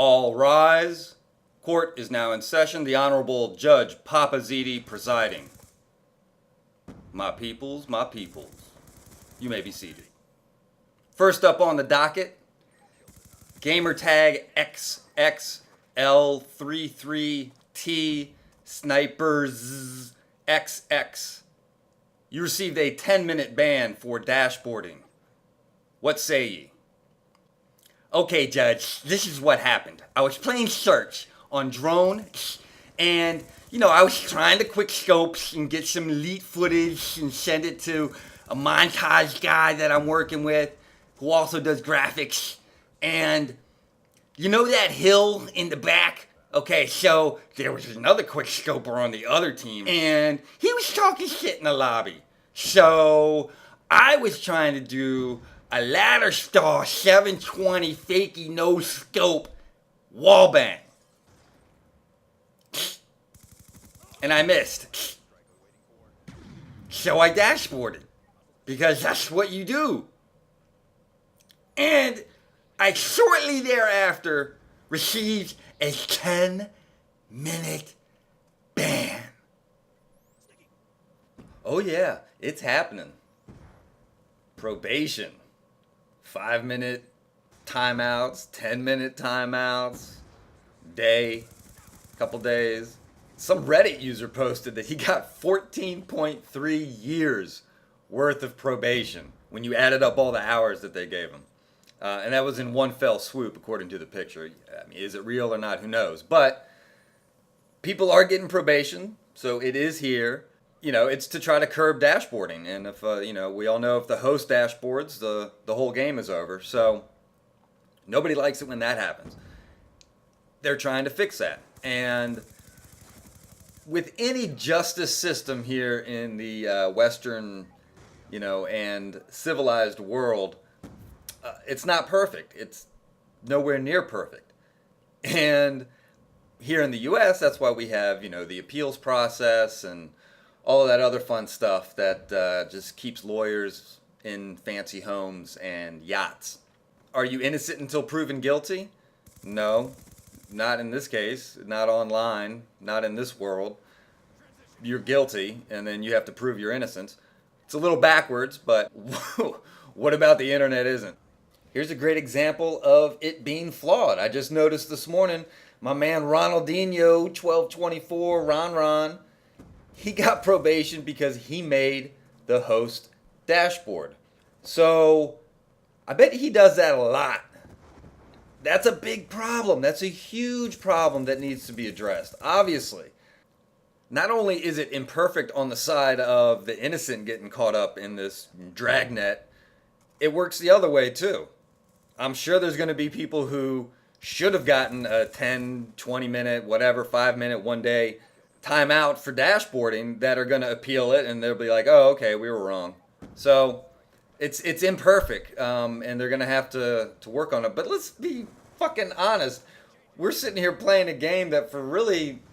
All rise. Court is now in session. The Honorable Judge Papa Ziti presiding. My peoples, you may be seated. First up on the docket, gamertag XXL33T Snipers XX. You received a 10-minute ban for dashboarding. What say ye? Okay, Judge, this is what happened. I was playing search on drone, and, I was trying to quick scope and get some elite footage and send it to a montage guy that I'm working with who also does graphics. And you know that hill in the back? Okay, so there was another quick scoper on the other team, and he was talking shit in the lobby. So I was trying to do a ladder star 720 fakey no scope wall bang. And I missed. So I dashboarded, because that's what you do. And I shortly thereafter received a 10-minute ban. Oh yeah, it's happening. Probation. 5-minute timeouts, 10-minute timeouts, day, couple days. Some Reddit user posted that he got 14.3 years worth of probation when you added up all the hours that they gave him. And that was in one fell swoop, according to the picture. I mean, is it real or not? Who knows? But people are getting probation, so it is here. It's to try to curb dashboarding. And if, we all know if the host dashboards, the whole game is over. So nobody likes it when that happens. They're trying to fix that. And with any justice system here in the Western, and civilized world, it's not perfect. It's nowhere near perfect. And here in the U.S., that's why we have, the appeals process and all of that other fun stuff that just keeps lawyers in fancy homes and yachts. Are you innocent until proven guilty? No, not in this case, not online, not in this world. You're guilty, and then you have to prove your innocence. It's a little backwards, but what about the internet isn't? Here's a great example of it being flawed. I just noticed this morning, my man Ronaldinho, 1224, Ron, he got probation because he made the host dashboard. So I bet he does that a lot. That's a big problem. That's a huge problem that needs to be addressed, obviously. Not only is it imperfect on the side of the innocent getting caught up in this dragnet, it works the other way too. I'm sure there's going to be people who should have gotten a 10, 20 minute, whatever, 5 minute, 1 day timeout for dashboarding that are going to appeal it, and they'll be like, oh, okay, we were wrong. So it's imperfect, and they're going to have to work on it. But let's be fucking honest. We're sitting here playing a game that for really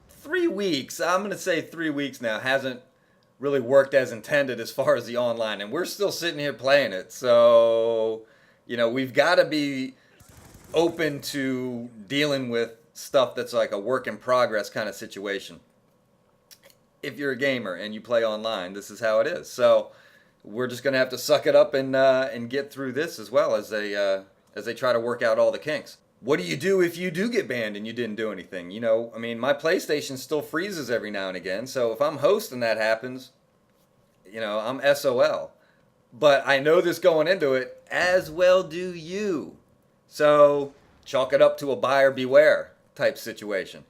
3 weeks, I'm going to say 3 weeks now, hasn't really worked as intended as far as the online. And we're still sitting here playing it. So, we've got to be open to dealing with stuff that's like a work in progress kind of situation. If you're a gamer and you play online, this is how it is. So we're just going to have to suck it up and get through this as well as they try to work out all the kinks. What do you do if you do get banned and you didn't do anything? My PlayStation still freezes every now and again. So if I'm hosting that happens, I'm SOL. But I know this going into it, as well do you. So chalk it up to a buyer beware type situation.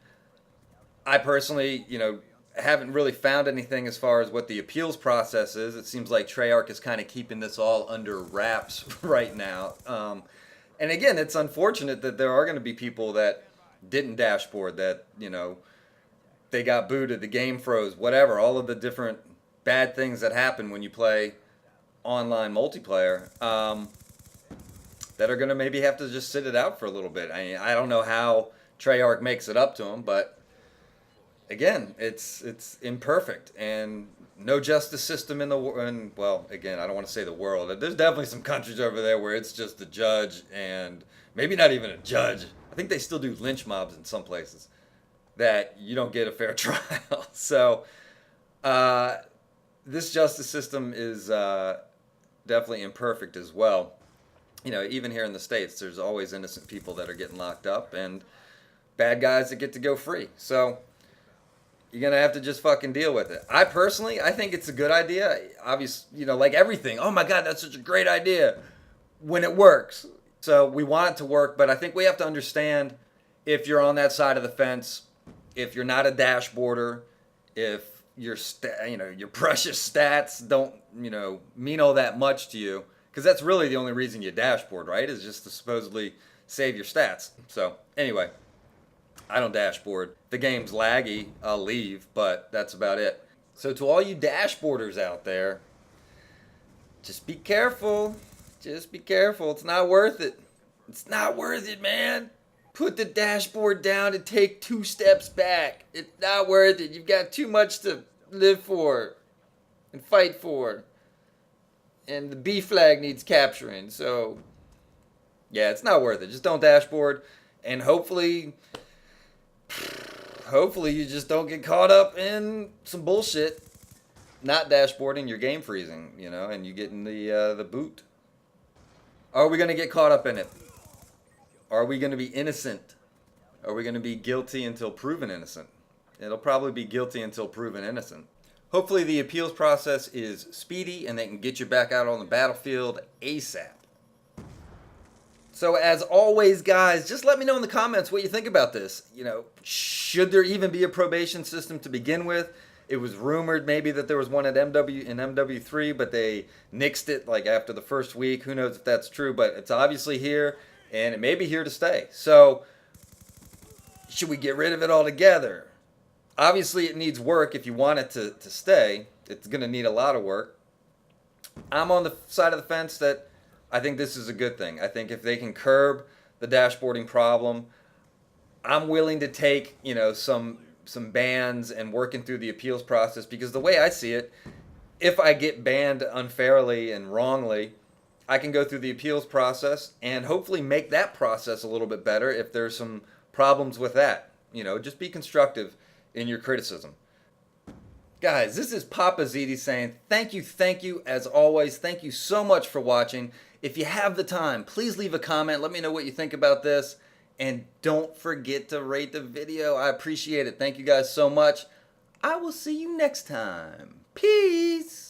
I personally, haven't really found anything as far as what the appeals process is. It seems like Treyarch is kind of keeping this all under wraps right now. And again, it's unfortunate that there are going to be people that didn't dashboard, that, they got booted, the game froze, whatever, all of the different bad things that happen when you play online multiplayer, that are going to maybe have to just sit it out for a little bit. I don't know how Treyarch makes it up to them, but again, it's imperfect, and no justice system in the world. Well, again, I don't want to say the world. There's definitely some countries over there where it's just the judge, and maybe not even a judge, I think they still do lynch mobs in some places that you don't get a fair trial. So this justice system is definitely imperfect as well. You know, even here in the States, there's always innocent people that are getting locked up and bad guys that get to go free. So you're gonna have to just fucking deal with it. I personally, I think it's a good idea. Obviously, you know, like everything. Oh my God, that's such a great idea when it works. So we want it to work, but I think we have to understand if you're on that side of the fence, if you're not a dashboarder, if your your precious stats don't mean all that much to you, because that's really the only reason you dashboard, right? Is just to supposedly save your stats. So anyway, I don't dashboard. If the game's laggy, I'll leave, but that's about it. So to all you dashboarders out there, just be careful. Just be careful. It's not worth it. It's not worth it, man. Put the dashboard down and take 2 steps back. It's not worth it. You've got too much to live for and fight for. And the B flag needs capturing. So, yeah, it's not worth it. Just don't dashboard. And hopefully you just don't get caught up in some bullshit. Not dashboarding, your game freezing, and you getting the boot. Are we going to get caught up in it? Are we going to be innocent? Are we going to be guilty until proven innocent? It'll probably be guilty until proven innocent. Hopefully the appeals process is speedy and they can get you back out on the battlefield ASAP. So as always, guys, just let me know in the comments what you think about this. Should there even be a probation system to begin with? It was rumored maybe that there was one at MW3, but they nixed it like after the first week. Who knows if that's true, but it's obviously here, and it may be here to stay. So should we get rid of it altogether? Obviously, it needs work if you want it to stay. It's going to need a lot of work. I'm on the side of the fence that I think this is a good thing. I think if they can curb the dashboarding problem, I'm willing to take, some bans and working through the appeals process, because the way I see it, if I get banned unfairly and wrongly, I can go through the appeals process and hopefully make that process a little bit better if there's some problems with that. Just be constructive in your criticism. Guys, this is Papa Ziti saying thank you, as always. Thank you so much for watching. If you have the time, please leave a comment. Let me know what you think about this. And don't forget to rate the video. I appreciate it. Thank you guys so much. I will see you next time. Peace.